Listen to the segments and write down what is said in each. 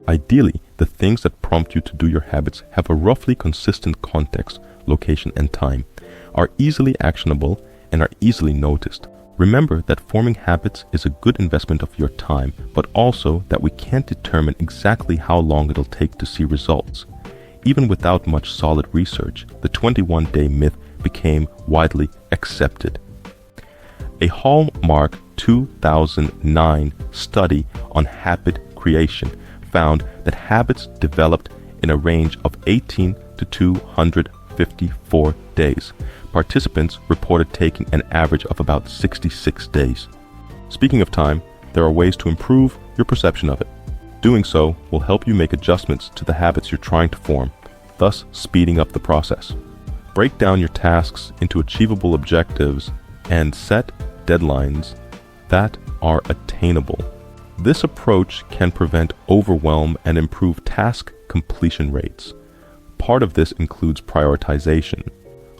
Ideally, the things that prompt you to do your habits have a roughly consistent context, location, and time, are easily actionable, and are easily noticed. Remember that forming habits is a good investment of your time, but also that we can't determine exactly how long it'll take to see results. Even without much solid research, the 21-day myth became widely accepted. A Hallmark 2009 study on habit creation found that habits developed in a range of 18 to 254 days. Participants reported taking an average of about 66 days. Speaking of time, there are ways to improve your perception of it. Doing so will help you make adjustments to the habits you're trying to form, thus speeding up the process. Break down your tasks into achievable objectives and set deadlines that are attainable. This approach can prevent overwhelm and improve task completion rates. Part of this includes prioritization.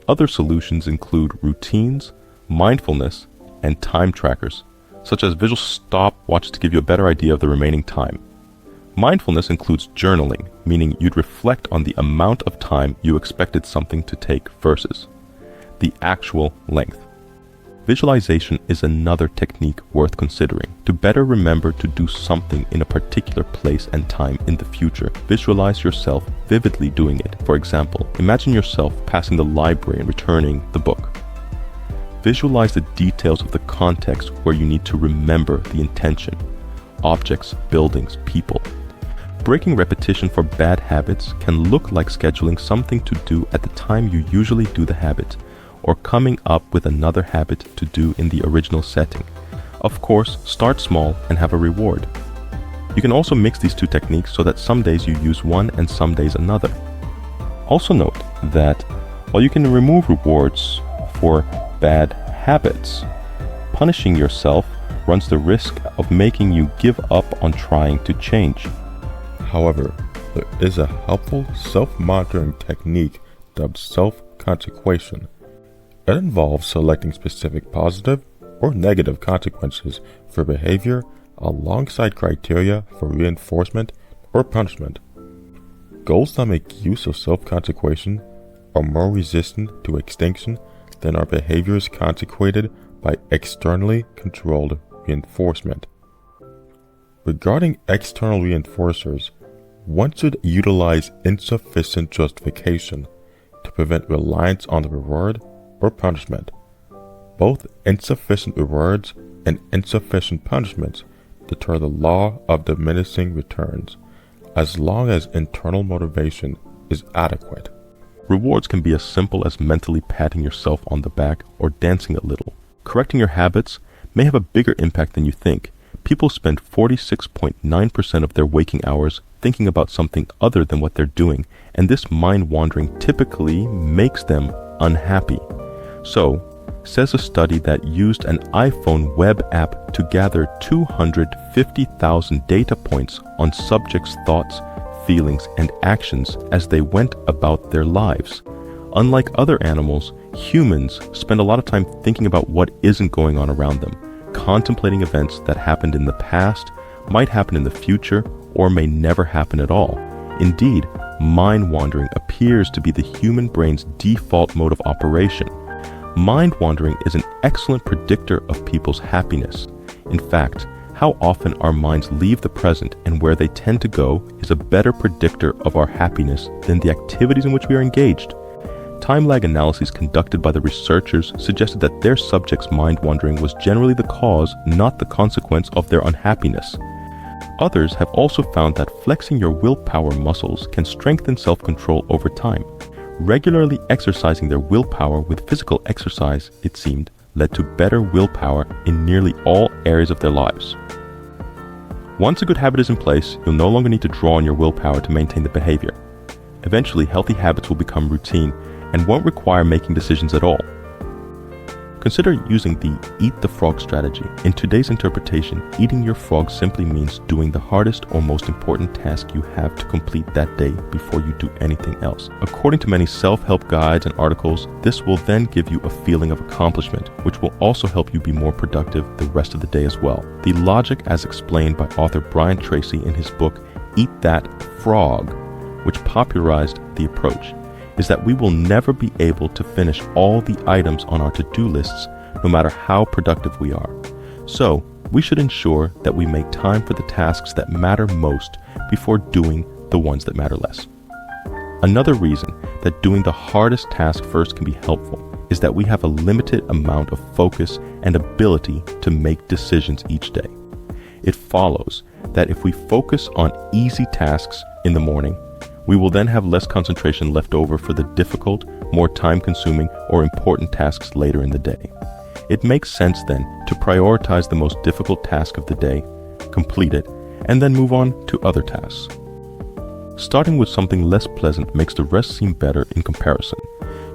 Other solutions include routines, mindfulness, and time trackers, such as visual stopwatches to give you a better idea of the remaining time. Mindfulness includes journaling, meaning you'd reflect on the amount of time you expected something to take versus the actual length. Visualization is another technique worth considering. To better remember to do something in a particular place and time in the future, visualize yourself vividly doing it. For example, imagine yourself passing the library and returning the book. Visualize the details of the context where you need to remember the intention, objects, buildings, people. Breaking repetition for bad habits can look like scheduling something to do at the time you usually do the habit, or coming up with another habit to do in the original setting. Of course, start small and have a reward. You can also mix these two techniques so that some days you use one and some days another. Also note that while you can remove rewards for bad habits, punishing yourself runs the risk of making you give up on trying to change. However, there is a helpful self-monitoring technique dubbed self-consequation. It involves selecting specific positive or negative consequences for behavior alongside criteria for reinforcement or punishment. Goals that make use of self-consequation are more resistant to extinction than are behaviors consequated by externally controlled reinforcement. Regarding external reinforcers, one should utilize insufficient justification to prevent reliance on the reward or punishment. Both insufficient rewards and insufficient punishments deter the law of diminishing returns, as long as internal motivation is adequate. Rewards can be as simple as mentally patting yourself on the back or dancing a little. Correcting your habits may have a bigger impact than you think. People spend 46.9% of their waking hours thinking about something other than what they're doing, and this mind wandering typically makes them unhappy. So, says a study that used an iPhone web app to gather 250,000 data points on subjects' thoughts, feelings, and actions as they went about their lives. Unlike other animals, humans spend a lot of time thinking about what isn't going on around them, contemplating events that happened in the past, might happen in the future, or may never happen at all. Indeed, mind wandering appears to be the human brain's default mode of operation. Mind wandering is an excellent predictor of people's happiness. In fact, how often our minds leave the present and where they tend to go is a better predictor of our happiness than the activities in which we are engaged. Time lag analyses conducted by the researchers suggested that their subjects' mind wandering was generally the cause, not the consequence of their unhappiness. Others have also found that flexing your willpower muscles can strengthen self-control over time. Regularly exercising their willpower with physical exercise, it seemed, led to better willpower in nearly all areas of their lives. Once a good habit is in place, you'll no longer need to draw on your willpower to maintain the behavior. Eventually, healthy habits will become routine and won't require making decisions at all. Consider using the eat the frog strategy. In today's interpretation, eating your frog simply means doing the hardest or most important task you have to complete that day before you do anything else. According to many self-help guides and articles, this will then give you a feeling of accomplishment, which will also help you be more productive the rest of the day as well. The logic as explained by author Brian Tracy in his book, Eat That Frog, which popularized the approach, is that we will never be able to finish all the items on our to-do lists, no matter how productive we are. So, we should ensure that we make time for the tasks that matter most before doing the ones that matter less. Another reason that doing the hardest task first can be helpful is that we have a limited amount of focus and ability to make decisions each day. It follows that if we focus on easy tasks in the morning, we will then have less concentration left over for the difficult, more time-consuming, or important tasks later in the day. It makes sense then to prioritize the most difficult task of the day, complete it, and then move on to other tasks. Starting with something less pleasant makes the rest seem better in comparison.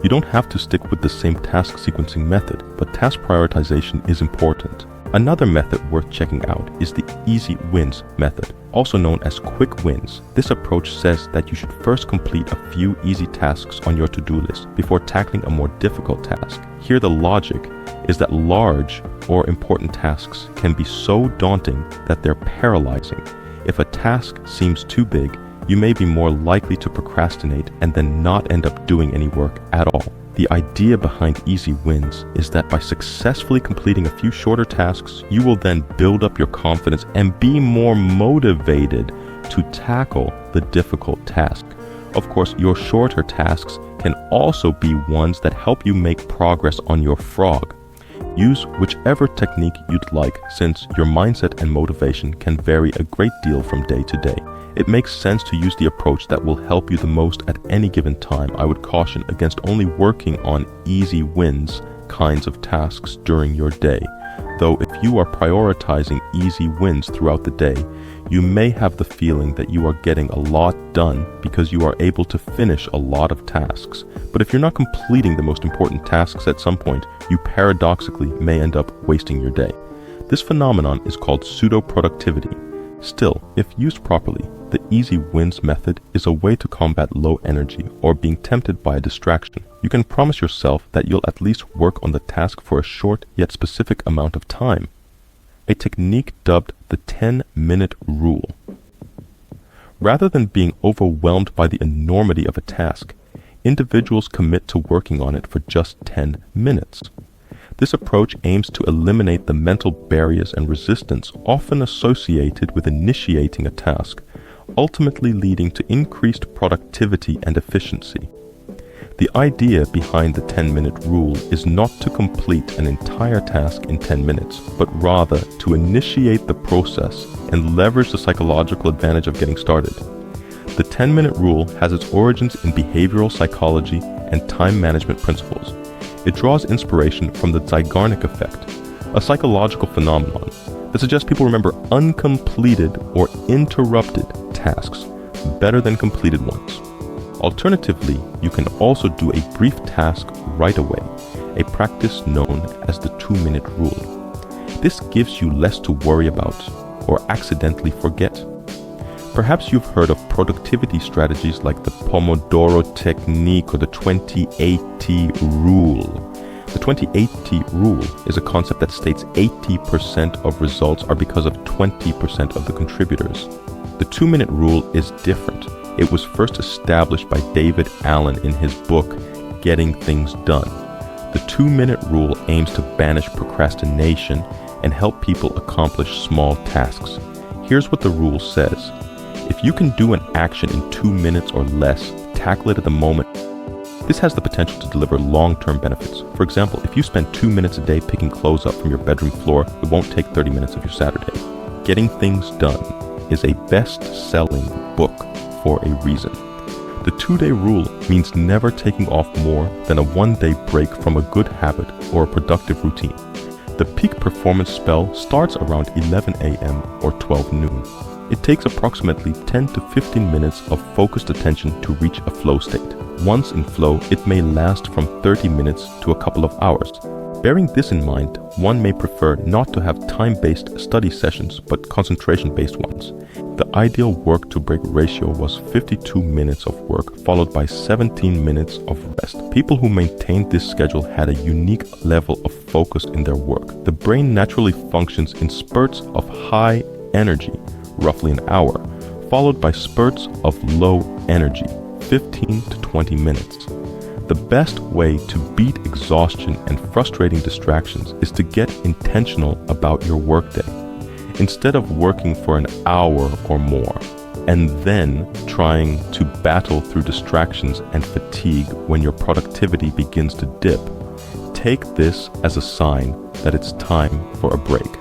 You don't have to stick with the same task sequencing method, but task prioritization is important. Another method worth checking out is the easy wins method, also known as quick wins. This approach says that you should first complete a few easy tasks on your to-do list before tackling a more difficult task. Here the logic is that large or important tasks can be so daunting that they're paralyzing. If a task seems too big, you may be more likely to procrastinate and then not end up doing any work at all. The idea behind easy wins is that by successfully completing a few shorter tasks, you will then build up your confidence and be more motivated to tackle the difficult task. Of course, your shorter tasks can also be ones that help you make progress on your frog. Use whichever technique you'd like, since your mindset and motivation can vary a great deal from day to day. It makes sense to use the approach that will help you the most at any given time. I would caution against only working on easy wins kinds of tasks during your day. Though if you are prioritizing easy wins throughout the day, you may have the feeling that you are getting a lot done because you are able to finish a lot of tasks. But if you're not completing the most important tasks at some point, you paradoxically may end up wasting your day. This phenomenon is called pseudo-productivity. Still, if used properly, the easy wins method is a way to combat low energy or being tempted by a distraction. You can promise yourself that you'll at least work on the task for a short yet specific amount of time. A technique dubbed the 10-minute rule. Rather than being overwhelmed by the enormity of a task, individuals commit to working on it for just 10 minutes. This approach aims to eliminate the mental barriers and resistance often associated with initiating a task, ultimately leading to increased productivity and efficiency. The idea behind the 10-minute rule is not to complete an entire task in 10 minutes, but rather to initiate the process and leverage the psychological advantage of getting started. The 10-minute rule has its origins in behavioral psychology and time management principles. It draws inspiration from the Zeigarnik effect, a psychological phenomenon that suggests people remember uncompleted or interrupted tasks better than completed ones. Alternatively, you can also do a brief task right away, a practice known as the 2-minute rule. This gives you less to worry about or accidentally forget. Perhaps you've heard of productivity strategies like the Pomodoro technique or the 20-80 rule. The 20-80 rule is a concept that states 80% of results are because of 20% of the contributors. The 2-minute rule is different. It was first established by David Allen in his book, Getting Things Done. The 2-minute rule aims to banish procrastination and help people accomplish small tasks. Here's what the rule says. If you can do an action in 2 minutes or less, tackle it at the moment. This has the potential to deliver long-term benefits. For example, if you spend 2 minutes a day picking clothes up from your bedroom floor, it won't take 30 minutes of your Saturday. Getting Things Done is a best-selling book for a reason. The 2-day rule means never taking off more than a 1-day break from a good habit or a productive routine. The peak performance spell starts around 11 a.m. or 12 noon. It takes approximately 10 to 15 minutes of focused attention to reach a flow state. Once in flow, it may last from 30 minutes to a couple of hours. Bearing this in mind, one may prefer not to have time-based study sessions, but concentration-based ones. The ideal work-to-break ratio was 52 minutes of work, followed by 17 minutes of rest. People who maintained this schedule had a unique level of focus in their work. The brain naturally functions in spurts of high energy, roughly an hour, followed by spurts of low energy, 15 to 20 minutes. The best way to beat exhaustion and frustrating distractions is to get intentional about your workday. Instead of working for an hour or more, and then trying to battle through distractions and fatigue when your productivity begins to dip, take this as a sign that it's time for a break.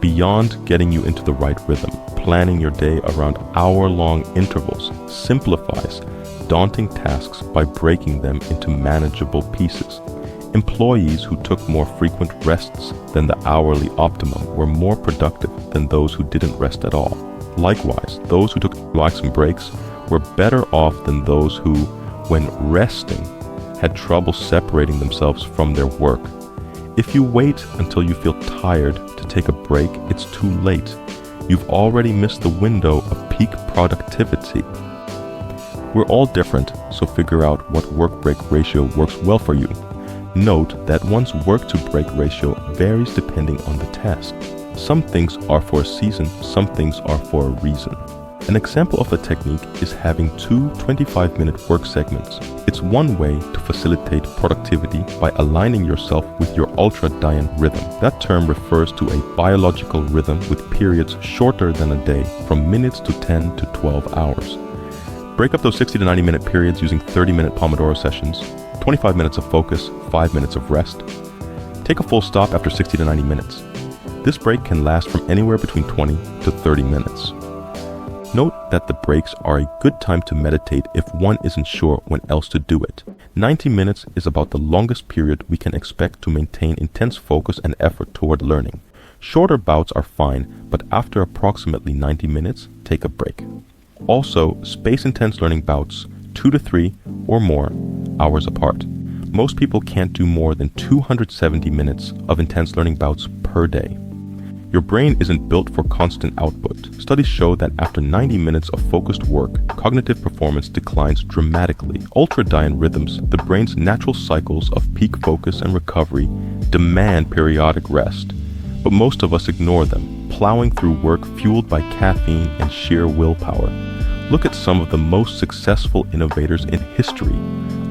Beyond getting you into the right rhythm, planning your day around hour-long intervals simplifies daunting tasks by breaking them into manageable pieces. Employees who took more frequent rests than the hourly optimum were more productive than those who didn't rest at all. Likewise, those who took relaxing breaks were better off than those who, when resting, had trouble separating themselves from their work. If you wait until you feel tired to take a break, it's too late. You've already missed the window of peak productivity. We're all different, so figure out what work-break ratio works well for you. Note that one's work-to-break ratio varies depending on the task. Some things are for a season, some things are for a reason. An example of a technique is having two 25-minute work segments. It's one way to facilitate productivity by aligning yourself with your ultradian rhythm. That term refers to a biological rhythm with periods shorter than a day, from minutes to 10 to 12 hours. Break up those 60 to 90 minute periods using 30-minute Pomodoro sessions, 25 minutes of focus, 5 minutes of rest. Take a full stop after 60 to 90 minutes. This break can last from anywhere between 20 to 30 minutes. Note that the breaks are a good time to meditate if one isn't sure when else to do it. 90 minutes is about the longest period we can expect to maintain intense focus and effort toward learning. Shorter bouts are fine, but after approximately 90 minutes, take a break. Also, space intense learning bouts 2 to 3 or more hours apart. Most people can't do more than 270 minutes of intense learning bouts per day. Your brain isn't built for constant output. Studies show that after 90 minutes of focused work, cognitive performance declines dramatically. Ultradian rhythms, the brain's natural cycles of peak focus and recovery, demand periodic rest. But most of us ignore them, plowing through work fueled by caffeine and sheer willpower. Look at some of the most successful innovators in history.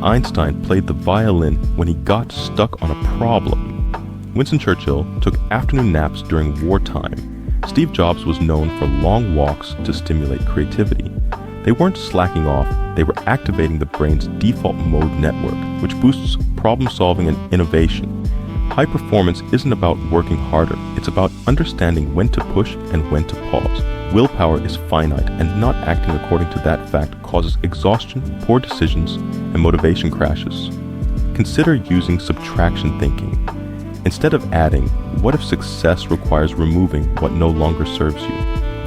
Einstein played the violin when he got stuck on a problem. Winston Churchill took afternoon naps during wartime. Steve Jobs was known for long walks to stimulate creativity. They weren't slacking off, they were activating the brain's default mode network, which boosts problem solving and innovation. High performance isn't about working harder, it's about understanding when to push and when to pause. Willpower is finite, and not acting according to that fact causes exhaustion, poor decisions, and motivation crashes. Consider using subtraction thinking. Instead of adding, what if success requires removing what no longer serves you?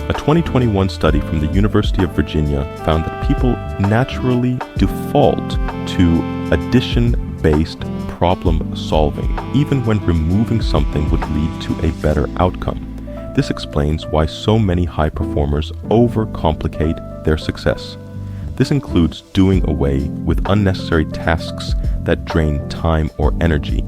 A 2021 study from the University of Virginia found that people naturally default to addition-based problem solving, even when removing something would lead to a better outcome. This explains why so many high performers overcomplicate their success. This includes doing away with unnecessary tasks that drain time or energy.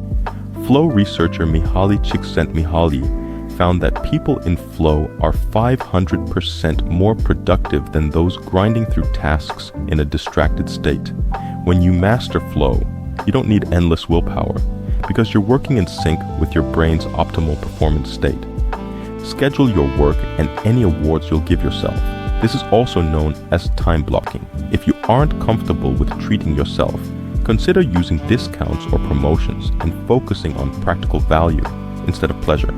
Flow researcher Mihaly Csikszentmihalyi found that people in flow are 500% more productive than those grinding through tasks in a distracted state. When you master flow, you don't need endless willpower because you're working in sync with your brain's optimal performance state. Schedule your work and any awards you'll give yourself. This is also known as time blocking. If you aren't comfortable with treating yourself, consider using discounts or promotions and focusing on practical value instead of pleasure.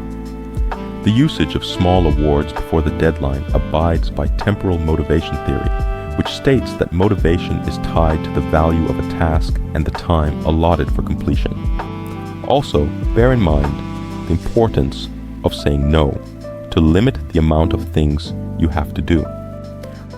The usage of small awards before the deadline abides by temporal motivation theory, which states that motivation is tied to the value of a task and the time allotted for completion. Also, bear in mind the importance of saying no to limit the amount of things you have to do.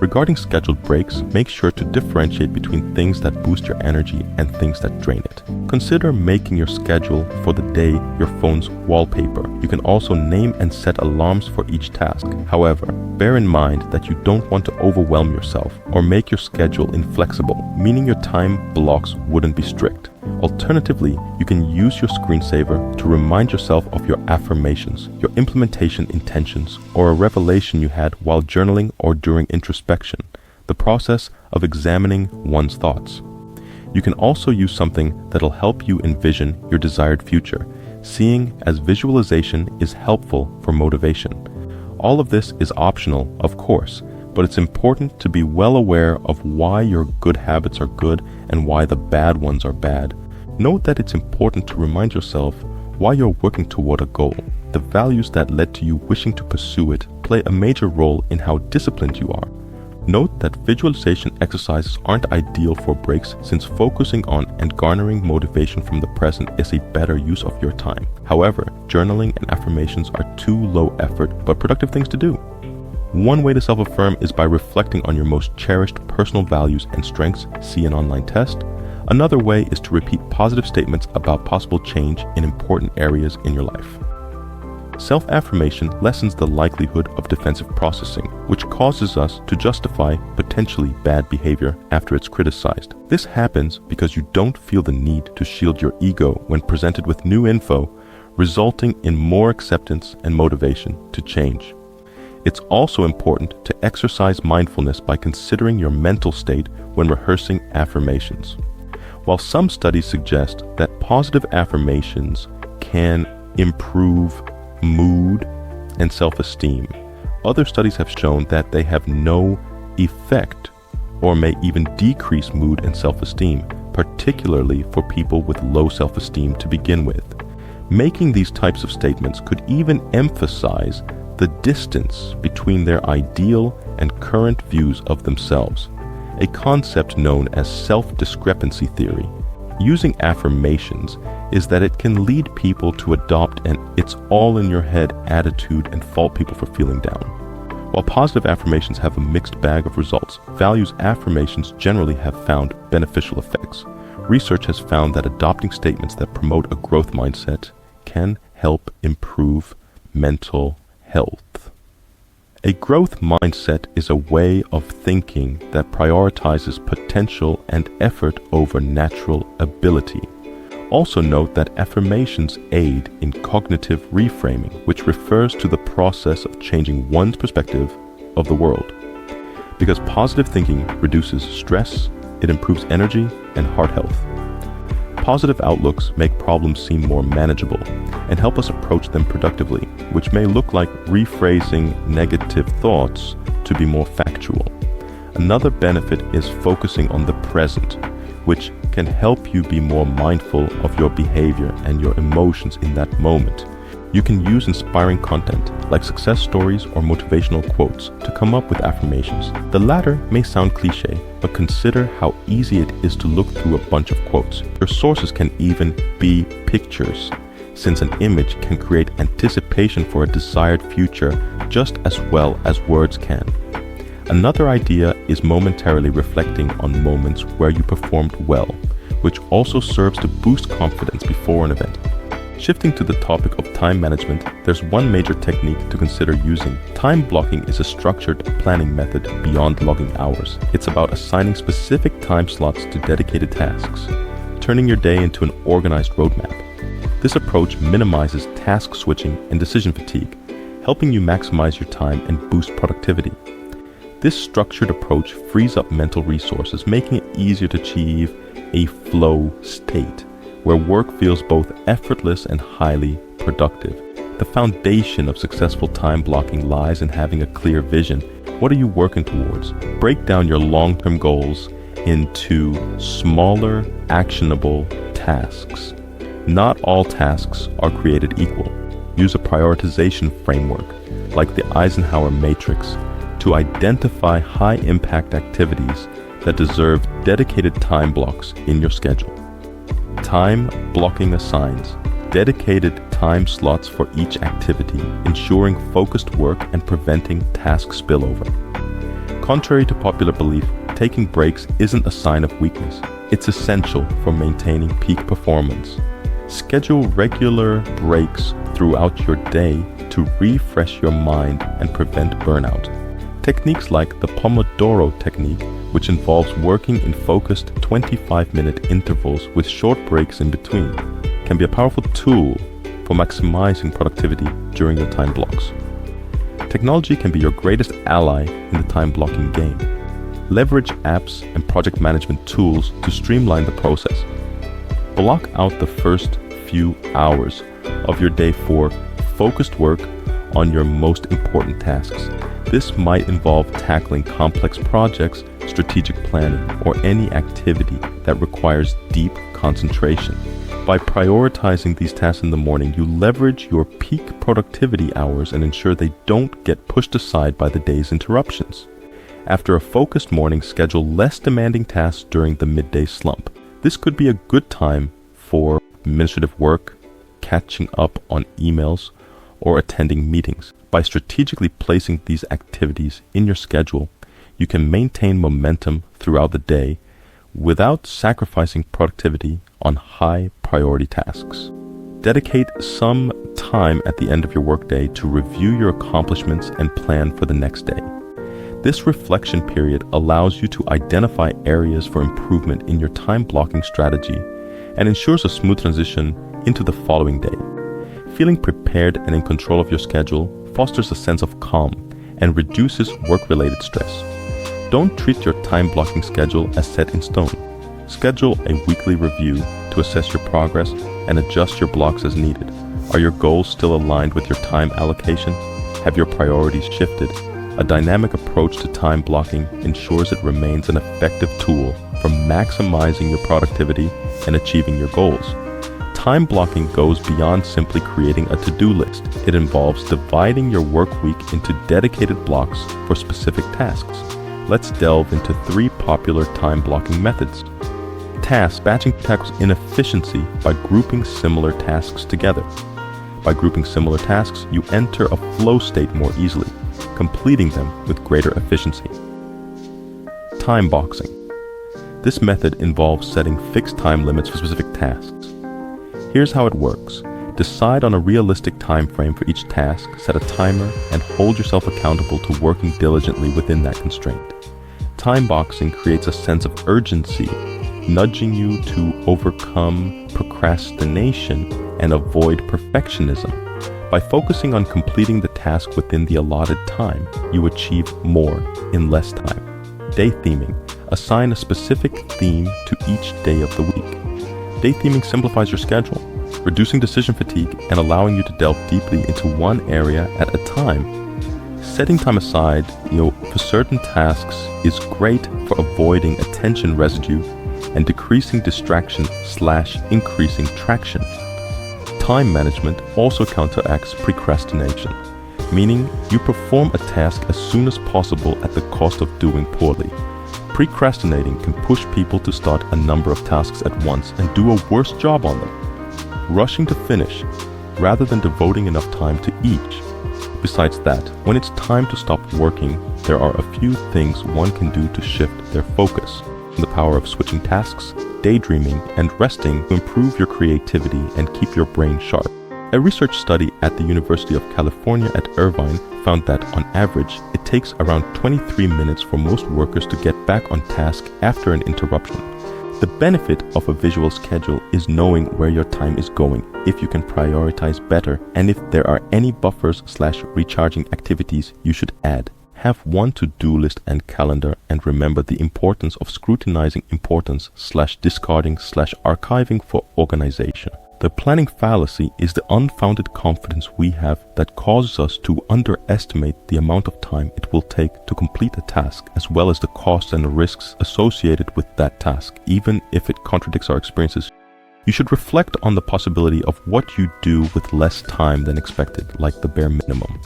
Regarding scheduled breaks, make sure to differentiate between things that boost your energy and things that drain it. Consider making your schedule for the day your phone's wallpaper. You can also name and set alarms for each task. However, bear in mind that you don't want to overwhelm yourself or make your schedule inflexible, meaning your time blocks wouldn't be strict. Alternatively, you can use your screensaver to remind yourself of your affirmations, your implementation intentions, or a revelation you had while journaling or during introspection, the process of examining one's thoughts. You can also use something that'll help you envision your desired future, seeing as visualization is helpful for motivation. All of this is optional, of course, but it's important to be well aware of why your good habits are good and why the bad ones are bad. Note that it's important to remind yourself why you're working toward a goal. The values that led to you wishing to pursue it play a major role in how disciplined you are. Note that visualization exercises aren't ideal for breaks, since focusing on and garnering motivation from the present is a better use of your time. However, journaling and affirmations are two low effort but productive things to do. One way to self-affirm is by reflecting on your most cherished personal values and strengths, see an online test. Another way is to repeat positive statements about possible change in important areas in your life. Self-affirmation lessens the likelihood of defensive processing, which causes us to justify potentially bad behavior after it's criticized. This happens because you don't feel the need to shield your ego when presented with new info, resulting in more acceptance and motivation to change. It's also important to exercise mindfulness by considering your mental state when rehearsing affirmations. While some studies suggest that positive affirmations can improve mood and self-esteem, other studies have shown that they have no effect or may even decrease mood and self-esteem, particularly for people with low self-esteem to begin with. Making these types of statements could even emphasize the distance between their ideal and current views of themselves, a concept known as self-discrepancy theory. Using affirmations is that it can lead people to adopt an it's all in your head attitude and fault people for feeling down. While positive affirmations have a mixed bag of results, values affirmations generally have found beneficial effects. Research has found that adopting statements that promote a growth mindset can help improve mental health. A growth mindset is a way of thinking that prioritizes potential and effort over natural ability. Also note that affirmations aid in cognitive reframing, which refers to the process of changing one's perspective of the world. Because positive thinking reduces stress, it improves energy and heart health. Positive outlooks make problems seem more manageable and help us approach them productively, which may look like rephrasing negative thoughts to be more factual. Another benefit is focusing on the present, which can help you be more mindful of your behavior and your emotions in that moment. You can use inspiring content like success stories or motivational quotes to come up with affirmations. The latter may sound cliche, but consider how easy it is to look through a bunch of quotes. Your sources can even be pictures, since an image can create anticipation for a desired future just as well as words can. Another idea is momentarily reflecting on moments where you performed well, which also serves to boost confidence before an event. Shifting to the topic of time management, there's one major technique to consider using. Time blocking is a structured planning method beyond logging hours. It's about assigning specific time slots to dedicated tasks, turning your day into an organized roadmap. This approach minimizes task switching and decision fatigue, helping you maximize your time and boost productivity. This structured approach frees up mental resources, making it easier to achieve a flow state, where work feels both effortless and highly productive. The foundation of successful time blocking lies in having a clear vision. What are you working towards? Break down your long-term goals into smaller, actionable tasks. Not all tasks are created equal. Use a prioritization framework, like the Eisenhower matrix, to identify high-impact activities that deserve dedicated time blocks in your schedule. Time blocking assigns dedicated time slots for each activity, ensuring focused work and preventing task spillover. Contrary to popular belief, taking breaks isn't a sign of weakness. It's essential for maintaining peak performance. Schedule regular breaks throughout your day to refresh your mind and prevent burnout. Techniques like the Pomodoro technique, which involves working in focused 25-minute intervals with short breaks in between, can be a powerful tool for maximizing productivity during your time blocks. Technology can be your greatest ally in the time blocking game. Leverage apps and project management tools to streamline the process. Block out the first few hours of your day for focused work on your most important tasks. This might involve tackling complex projects, strategic planning, or any activity that requires deep concentration. By prioritizing these tasks in the morning, you leverage your peak productivity hours and ensure they don't get pushed aside by the day's interruptions. After a focused morning, schedule less demanding tasks during the midday slump. This could be a good time for administrative work, catching up on emails, or attending meetings. By strategically placing these activities in your schedule, you can maintain momentum throughout the day without sacrificing productivity on high priority tasks. Dedicate some time at the end of your workday to review your accomplishments and plan for the next day. This reflection period allows you to identify areas for improvement in your time blocking strategy and ensures a smooth transition into the following day. Feeling prepared and in control of your schedule fosters a sense of calm and reduces work-related stress. Don't treat your time blocking schedule as set in stone. Schedule a weekly review to assess your progress and adjust your blocks as needed. Are your goals still aligned with your time allocation? Have your priorities shifted? A dynamic approach to time blocking ensures it remains an effective tool for maximizing your productivity and achieving your goals. Time blocking goes beyond simply creating a to-do list. It involves dividing your work week into dedicated blocks for specific tasks. Let's delve into 3 popular time blocking methods. Batching tackles inefficiency by grouping similar tasks together. By grouping similar tasks, you enter a flow state more easily, completing them with greater efficiency. Time boxing. This method involves setting fixed time limits for specific tasks. Here's how it works. Decide on a realistic time frame for each task, set a timer, and hold yourself accountable to working diligently within that constraint. Time boxing creates a sense of urgency, nudging you to overcome procrastination and avoid perfectionism. By focusing on completing the task within the allotted time, you achieve more in less time. Day theming. Assign a specific theme to each day of the week. Day theming simplifies your schedule, reducing decision fatigue and allowing you to delve deeply into one area at a time. Setting time aside, for certain tasks is great for avoiding attention residue and decreasing distraction/increasing traction. Time management also counteracts procrastination, meaning you perform a task as soon as possible at the cost of doing poorly. Procrastinating can push people to start a number of tasks at once and do a worse job on them, rushing to finish rather than devoting enough time to each. Besides that, when it's time to stop working, there are a few things one can do to shift their focus. The power of switching tasks, daydreaming, and resting to improve your creativity and keep your brain sharp. A research study at the University of California at Irvine found that, on average, it takes around 23 minutes for most workers to get back on task after an interruption. The benefit of a visual schedule is knowing where your time is going, if you can prioritize better, and if there are any buffers/recharging activities you should add. Have one to-do list and calendar, and remember the importance of scrutinizing importance/discarding/archiving for organization. The planning fallacy is the unfounded confidence we have that causes us to underestimate the amount of time it will take to complete a task, as well as the costs and risks associated with that task, even if it contradicts our experiences. You should reflect on the possibility of what you do with less time than expected, like the bare minimum.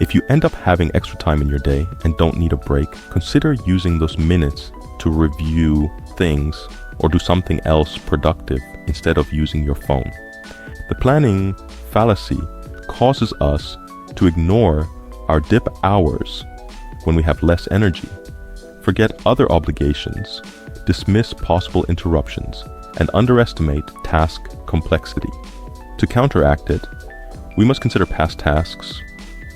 If you end up having extra time in your day and don't need a break, consider using those minutes to review things or do something else productive instead of using your phone. The planning fallacy causes us to ignore our dip hours when we have less energy, forget other obligations, dismiss possible interruptions, and underestimate task complexity. To counteract it, we must consider past tasks,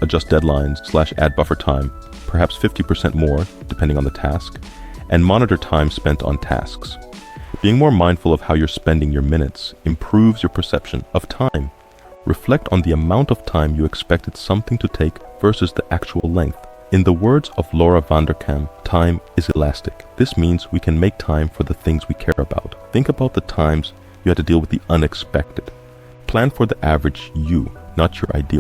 adjust deadlines/add buffer time, perhaps 50% more, depending on the task, and monitor time spent on tasks. Being more mindful of how you're spending your minutes improves your perception of time. Reflect on the amount of time you expected something to take versus the actual length. In the words of Laura Vanderkam, time is elastic. This means we can make time for the things we care about. Think about the times you had to deal with the unexpected. Plan for the average you, not your ideal.